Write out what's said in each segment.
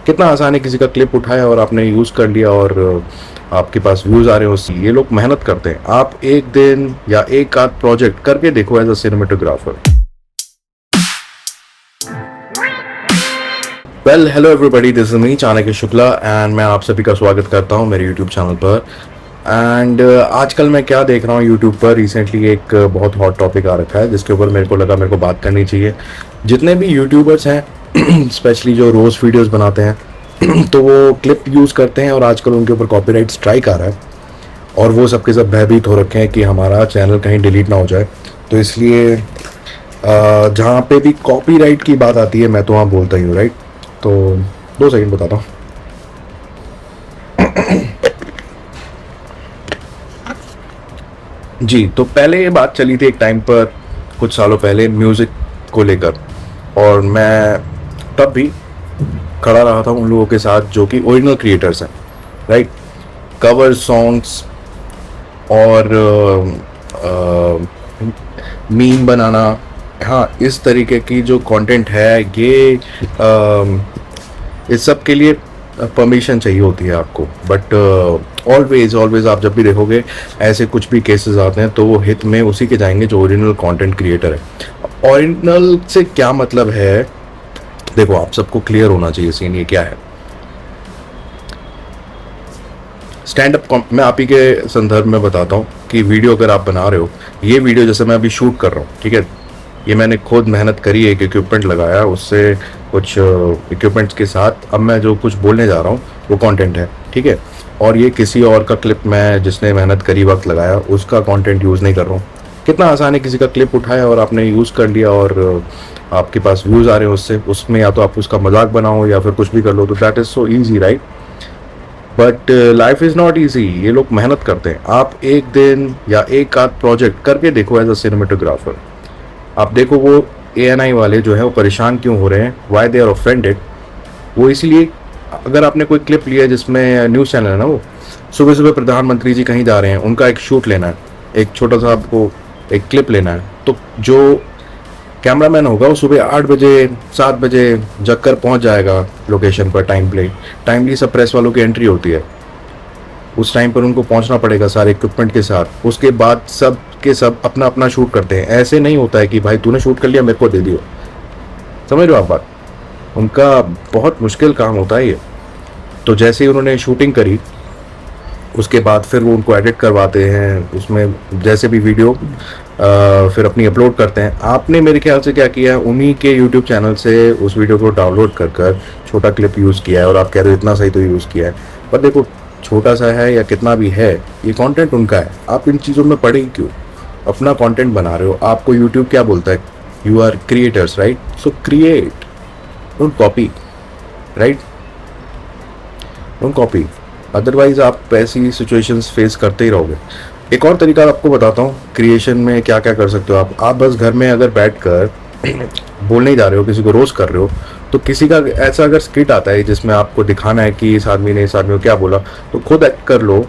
कितना आसान है, किसी का क्लिप उठाया और आपने यूज़ कर लिया और आपके पास व्यूज़ आ रहे हो उससे। ये लोग मेहनत करते हैं। आप एक दिन या एक आध प्रोजेक्ट करके देखो as a cinematographer. Well, hello everybody, this is me Chanakya Shukla and मैं आप सभी का स्वागत करता हूं मेरे यूट्यूब चैनल पर। एंड आजकल मैं क्या देख रहा हूं यूट्यूब पर, रिसेंटली एक बहुत हॉट टॉपिक आ रखा है जिसके ऊपर मेरे को लगा मेरे को बात करनी चाहिए। जितने भी यूट्यूबर्स हैं स्पेशली जो रोज़ वीडियोस बनाते हैं तो वो क्लिप यूज़ करते हैं और आजकल उनके ऊपर कॉपीराइट स्ट्राइक आ रहा है और वो सबके सब भयभीत हो रखे हैं कि हमारा चैनल कहीं डिलीट ना हो जाए। तो इसलिए जहाँ पे भी कॉपीराइट की बात आती है मैं तो वहाँ बोलता ही हूँ, राइट। तो 2 सेकंड बताता हूँ। जी, तो पहले ये बात चली थी एक टाइम पर, कुछ सालों पहले, म्यूज़िक को लेकर, और मैं तब भी खड़ा रहा था उन लोगों के साथ जो कि ओरिजिनल क्रिएटर्स हैं, राइट। कवर सॉन्ग्स और मीम बनाना, हाँ, इस तरीके की जो कंटेंट है ये इस सब के लिए परमिशन चाहिए होती है आपको। बट ऑलवेज आप जब भी देखोगे ऐसे कुछ भी केसेस आते हैं तो वो हित में उसी के जाएंगे जो ओरिजिनल कंटेंट क्रिएटर है। ओरिजिनल से क्या मतलब है, देखो आप सबको क्लियर होना चाहिए सीन ये क्या है। स्टैंड अप मैं आप ही के संदर्भ में बताता हूँ कि वीडियो अगर आप बना रहे हो, ये वीडियो जैसे मैं अभी शूट कर रहा हूँ, ठीक है, ये मैंने खुद मेहनत करी है, एक इक्विपमेंट लगाया, उससे कुछ इक्विपमेंट्स के साथ अब मैं जो कुछ बोलने जा रहा हूँ वो कंटेंट है, ठीक है। और ये किसी और का क्लिप मैं जिसने मेहनत करी, वक्त लगाया, उसका कंटेंट यूज़ नहीं कर रहा हूँ। कितना आसान है, किसी का क्लिप उठाया और आपने यूज़ कर लिया और आपके पास व्यूज़ आ रहे हैं उससे, उसमें या तो आप उसका मजाक बनाओ या फिर कुछ भी कर लो, तो that is so easy, right. But life is not easy. ये लोग मेहनत करते हैं। आप एक दिन या एक आध प्रोजेक्ट करके देखो एज अ सिनेमेटोग्राफर। आप देखो वो ANI वाले जो है वो परेशान क्यों हो रहे हैं, वाई दे आर ऑफेंडेड। वो इसलिए, अगर आपने कोई क्लिप लिया जिसमें न्यूज़ चैनल है ना, वो सुबह सुबह प्रधानमंत्री जी कहीं जा रहे हैं, उनका एक शूट लेना है, एक छोटा सा आपको एक क्लिप लेना है, तो जो कैमरामैन होगा वो सुबह 8 बजे 7 बजे जग कर पहुँच जाएगा लोकेशन पर टाइमली। सब प्रेस वालों की एंट्री होती है, उस टाइम पर उनको पहुंचना पड़ेगा सारे इक्विपमेंट के साथ। उसके बाद सब के सब अपना अपना शूट करते हैं। ऐसे नहीं होता है कि भाई तूने शूट कर लिया मेरे को दे दियो, समझ रहे हो आप बात। उनका बहुत मुश्किल काम होता है ये। तो जैसे ही उन्होंने शूटिंग करी, उसके बाद फिर वो उनको एडिट करवाते हैं, उसमें जैसे भी वीडियो फिर अपनी अपलोड करते हैं। आपने मेरे ख्याल से क्या किया है, उन्हीं के यूट्यूब चैनल से उस वीडियो को डाउनलोड कर छोटा क्लिप यूज़ किया है और आप कह रहे हो इतना सही तो यूज़ किया है। पर देखो, छोटा सा है या कितना भी है, ये कंटेंट उनका है। आप इन चीज़ों में पड़े क्यों, अपना कंटेंट बना रहे हो। आपको यूट्यूब क्या बोलता है, you are creators, right. So create, don't copy, right, don't copy. Otherwise आप ऐसी सिचुएशंस फेस करते ही रहोगे। एक और तरीका आपको बताता हूँ क्रिएशन में क्या क्या कर सकते हो आप बस घर में अगर बैठ कर बोलने ही जा रहे हो, किसी को रोस्ट कर रहे हो, तो किसी का ऐसा अगर स्किट आता है जिसमें आपको दिखाना है कि इस आदमी ने इस आदमी को क्या बोला, तो खुद एक्ट कर लो।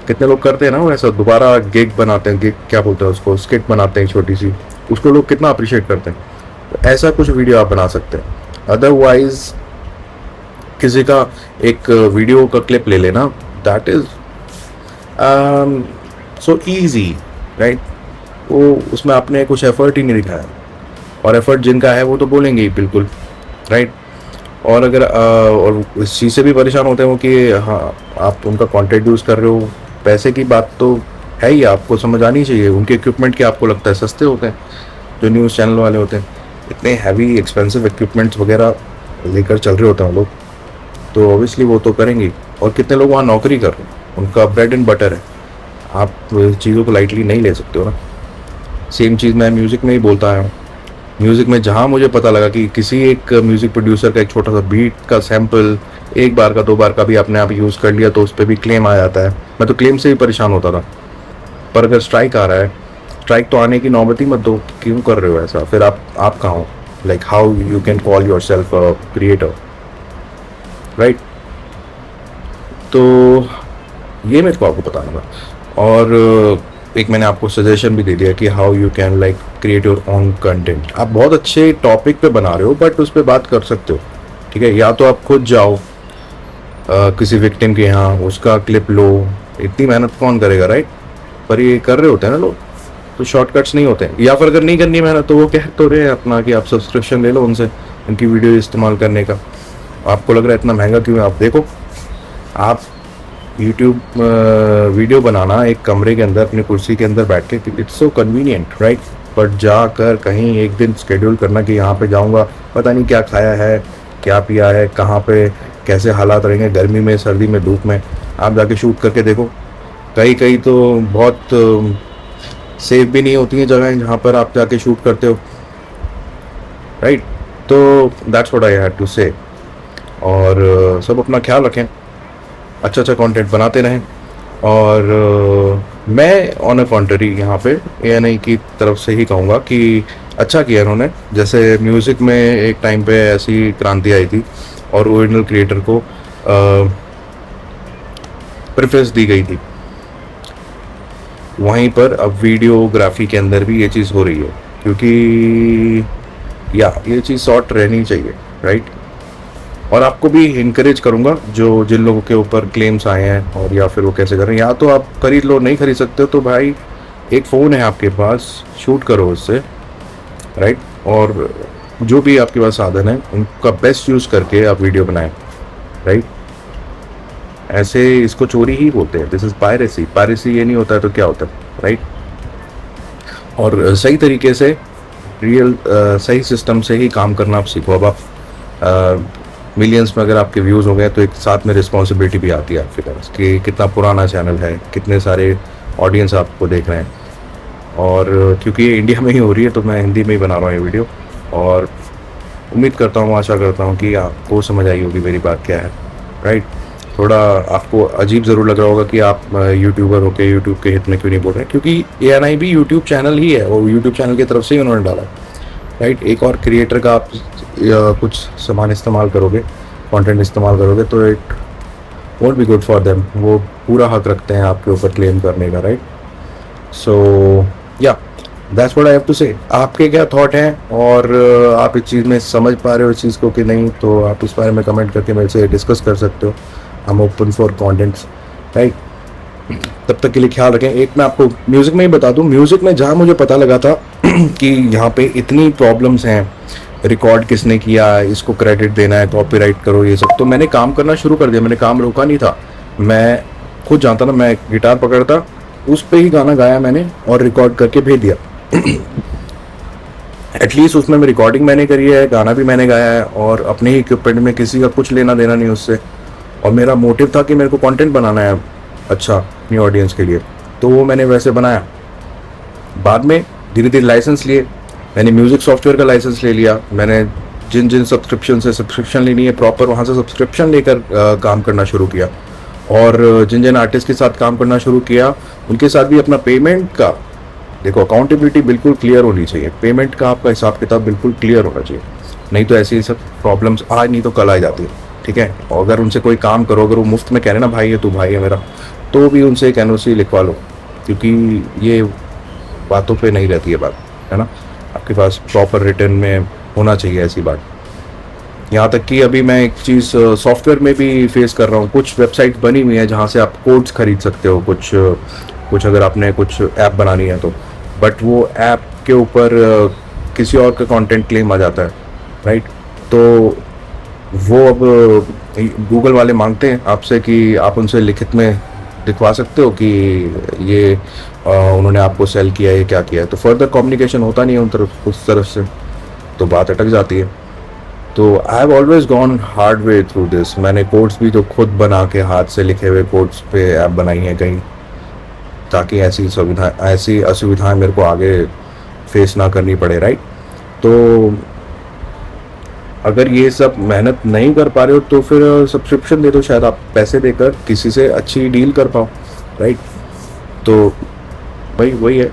कितने लोग करते हैं ना वो ऐसा, दोबारा गिग बनाते हैं, गिग क्या बोलते हैं उसको, स्किट बनाते हैं छोटी सी, उसको लोग कितना अप्रिशिएट करते हैं। तो ऐसा कुछ वीडियो आप बना सकते हैं। अदरवाइज किसी का एक वीडियो का क्लिप ले लेना, that is so easy, right. वो उसमें आपने कुछ एफर्ट ही नहीं दिखाया, और एफर्ट जिनका है वो तो बोलेंगे ही बिल्कुल, राइट। और अगर और इस चीज़ से भी परेशान होते हैं वो कि हाँ आप उनका कंटेंट यूज़ कर रहे हो, पैसे की बात तो है ही, आपको समझ आनी चाहिए। उनके इक्विपमेंट क्या आपको लगता है सस्ते होते हैं जो न्यूज़ चैनल वाले होते हैं? इतने हैवी एक्सपेंसिव इक्विपमेंट्स वगैरह लेकर चल रहे होते हैं वो लोग, तो ऑब्वियसली वो तो करेंगे। और कितने लोग वहाँ नौकरी कर रहे हैं, उनका ब्रेड एंड बटर है। आप चीज़ों को लाइटली नहीं ले सकते हो ना। सेम चीज़ मैं म्यूज़िक में ही बोलता आया हूँ। म्यूज़िक में जहाँ मुझे पता लगा कि किसी एक म्यूज़िक प्रोड्यूसर का एक छोटा सा बीट का सैम्पल एक बार का 2 बार का भी आपने आप यूज़ कर लिया तो उस पर भी क्लेम आ जाता है। मैं तो क्लेम से ही परेशान होता था। पर अगर स्ट्राइक आ रहा है, स्ट्राइक तो आने की नौबत ही मत दो, क्यों कर रहे हो ऐसा? फिर आप कहाँ हो, like how you can call your self a creator, right. तो ये मेरे को आपको बताना था। और एक मैंने आपको सजेशन भी दे दिया कि how you can create your own content. आप बहुत अच्छे टॉपिक पे बना रहे हो बट उस पर बात कर सकते हो, ठीक है, या तो आप खुद जाओ किसी विक्टिम के यहाँ, उसका क्लिप लो, इतनी मेहनत कौन करेगा, राइट? पर ये कर रहे होते हैं ना लोग, तो शॉर्टकट्स नहीं होते हैं। या फिर अगर नहीं करनी मेहनत तो वो कह तो रहे हैं अपना कि आप सब्सक्रिप्शन ले लो उनसे, इनकी वीडियो इस्तेमाल करने का। आपको लग रहा है इतना महंगा क्यों है? आप देखो, आप यूट्यूब वीडियो बनाना एक कमरे के अंदर अपनी कुर्सी के अंदर बैठ के, it's so convenient, right? But जाकर कहीं एक दिन शेड्यूल करना कि यहाँ पे जाऊँगा, पता नहीं क्या खाया है, क्या पिया है, कहाँ पे कैसे हालात रहेंगे, गर्मी में, सर्दी में, धूप में, आप जाके शूट करके देखो। कहीं कहीं तो बहुत सेफ भी नहीं होती हैं जगहें जहाँ पर आप जाके शूट करते हो, राइट? तो that's what I had to say. और सब अपना ख्याल रखें, अच्छा अच्छा कंटेंट बनाते रहें। और मैं ऑन अ कॉन्ट्री यहाँ पे ANI की तरफ से ही कहूँगा कि अच्छा किया इन्होंने। जैसे म्यूज़िक में एक टाइम पे ऐसी क्रांति आई थी और ओरिजिनल क्रिएटर को प्रेफरेंस दी गई थी, वहीं पर अब वीडियोग्राफी के अंदर भी ये चीज़ हो रही है, क्योंकि ये चीज़ सॉर्ट रहनी चाहिए, राइट? और आपको भी इनकरेज करूँगा, जो जिन लोगों के ऊपर क्लेम्स आए हैं और या फिर वो कैसे कर रहे हैं, या तो आप खरीद लो, नहीं खरीद सकते हो तो भाई एक फ़ोन है आपके पास, शूट करो उससे, राइट? और जो भी आपके पास साधन है उनका बेस्ट यूज़ करके आप वीडियो बनाएं, राइट? ऐसे इसको चोरी ही बोलते हैं, दिस इज़ पायरेसी। पायरेसी ये नहीं होता है तो क्या होता है, राइट? और सही तरीके से सही सिस्टम से ही काम करना आप सीखो। अब आप मिलियंस में अगर आपके व्यूज़ हो गए तो एक साथ में रिस्पॉन्सिबिलिटी भी आती है आपके पास कि कितना पुराना चैनल है, कितने सारे ऑडियंस आपको देख रहे हैं। और क्योंकि ये इंडिया में ही हो रही है तो मैं हिंदी में ही बना रहा हूँ ये वीडियो, और उम्मीद करता हूँ, आशा करता हूँ कि आपको समझ आई होगी मेरी बात क्या है, राइट? थोड़ा आपको अजीब ज़रूर लग रहा होगा कि आप यूट्यूबर होकर यूट्यूब के हित में क्यों नहीं बोल रहे हैं, क्योंकि ANI भी यूट्यूब चैनल ही है और यूट्यूब चैनल की तरफ से ही उन्होंने डाला है, राइट? एक और क्रिएटर का आप कुछ सामान इस्तेमाल करोगे, कंटेंट इस्तेमाल करोगे तो it won't be good for them. वो पूरा हक रखते हैं आपके ऊपर क्लेम करने का, राइट? सो या that's what I have to say. आपके क्या थॉट हैं, और आप इस चीज़ में समझ पा रहे हो इस चीज़ को कि नहीं, तो आप इस बारे में कमेंट करके मेरे से डिस्कस कर सकते हो। I am open for contents, right? तब तक के लिए ख्याल रखें। एक मैं आपको म्यूज़िक में ही बता दूं, म्यूज़िक में जहाँ मुझे पता लगा था कि यहाँ पे इतनी प्रॉब्लम्स हैं, रिकॉर्ड किसने किया, इसको क्रेडिट देना है, कॉपीराइट करो, ये सब, तो मैंने काम करना शुरू कर दिया। मैंने काम रोका नहीं था, मैं खुद जानता था, मैं गिटार पकड़ता, उस पर ही गाना गाया मैंने और रिकॉर्ड करके भेज दिया। एटलीस्ट उसमें मैं रिकॉर्डिंग मैंने करी है, गाना भी मैंने गाया है, और अपने ही इक्विपमेंट में, किसी का कुछ लेना देना नहीं उससे। और मेरा मोटिव था कि मेरे को कंटेंट बनाना है अच्छा अपनी ऑडियंस के लिए, तो वो मैंने वैसे बनाया। बाद में धीरे धीरे लाइसेंस लिए, मैंने म्यूज़िक सॉफ्टवेयर का लाइसेंस ले लिया। मैंने जिन जिन सब्सक्रिप्शन से सब्सक्रिप्शन लेनी है प्रॉपर, वहाँ से सब्सक्रिप्शन लेकर काम करना शुरू किया। और जिन जिन आर्टिस्ट के साथ काम करना शुरू किया उनके साथ भी अपना पेमेंट का, देखो, अकाउंटेबिलिटी बिल्कुल क्लियर होनी चाहिए, पेमेंट का आपका हिसाब किताब बिल्कुल क्लियर होना चाहिए, नहीं तो ऐसी सब प्रॉब्लम्स आज नहीं तो कल आ जाती है, ठीक है? और अगर उनसे कोई काम करो, अगर वो मुफ्त में कह रहे ना भाई ये तू भाई है मेरा, तो भी उनसे एक NOC लिखवा लो, क्योंकि ये बातों पे नहीं रहती है बात, है ना? आपके पास प्रॉपर रिटर्न में होना चाहिए ऐसी बात। यहाँ तक कि अभी मैं एक चीज़ सॉफ्टवेयर में भी फेस कर रहा हूँ, कुछ वेबसाइट बनी हुई है जहाँ से आप कोड्स खरीद सकते हो, कुछ अगर आपने कुछ ऐप बनानी है तो, बट वो ऐप के ऊपर किसी और का कंटेंट क्लेम आ जाता है, राइट? तो वो अब गूगल वाले मांगते हैं आपसे कि आप उनसे लिखित में दिखवा सकते हो कि ये उन्होंने आपको सेल किया है, क्या किया है, तो फर्दर कम्युनिकेशन होता नहीं है उस तरफ से, तो बात अटक जाती है। तो I have always gone hard way through this. मैंने कोड्स भी तो खुद बना के हाथ से लिखे हुए कोड्स पे ऐप बनाई है कहीं, ताकि ऐसी असुविधाएं मेरे को आगे फेस ना करनी पड़े, राइट? तो अगर ये सब मेहनत नहीं कर पा रहे हो तो फिर सब्सक्रिप्शन दे दो, शायद आप पैसे देकर किसी से अच्छी डील कर पाओ, राइट? तो भाई वही है,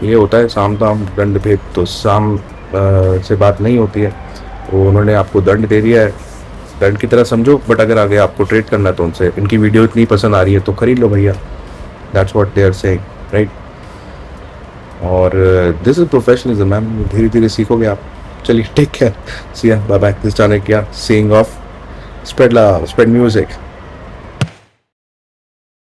ये होता है साम दाम दंड भेद, तो साम से बात नहीं होती है। वो उन्होंने आपको दंड दे दिया है, दंड की तरह समझो, बट अगर आगे आपको ट्रेड करना है तो उनसे, इनकी वीडियो इतनी पसंद आ रही है तो खरीद लो भैया, that's what they are saying, right? और दिस इज प्रोफेशनलिज्म मैम, धीरे धीरे सीखोगे आप, चलिए take care, see ya, bye bye, this Chanakya, seeing off, spread love, spread music.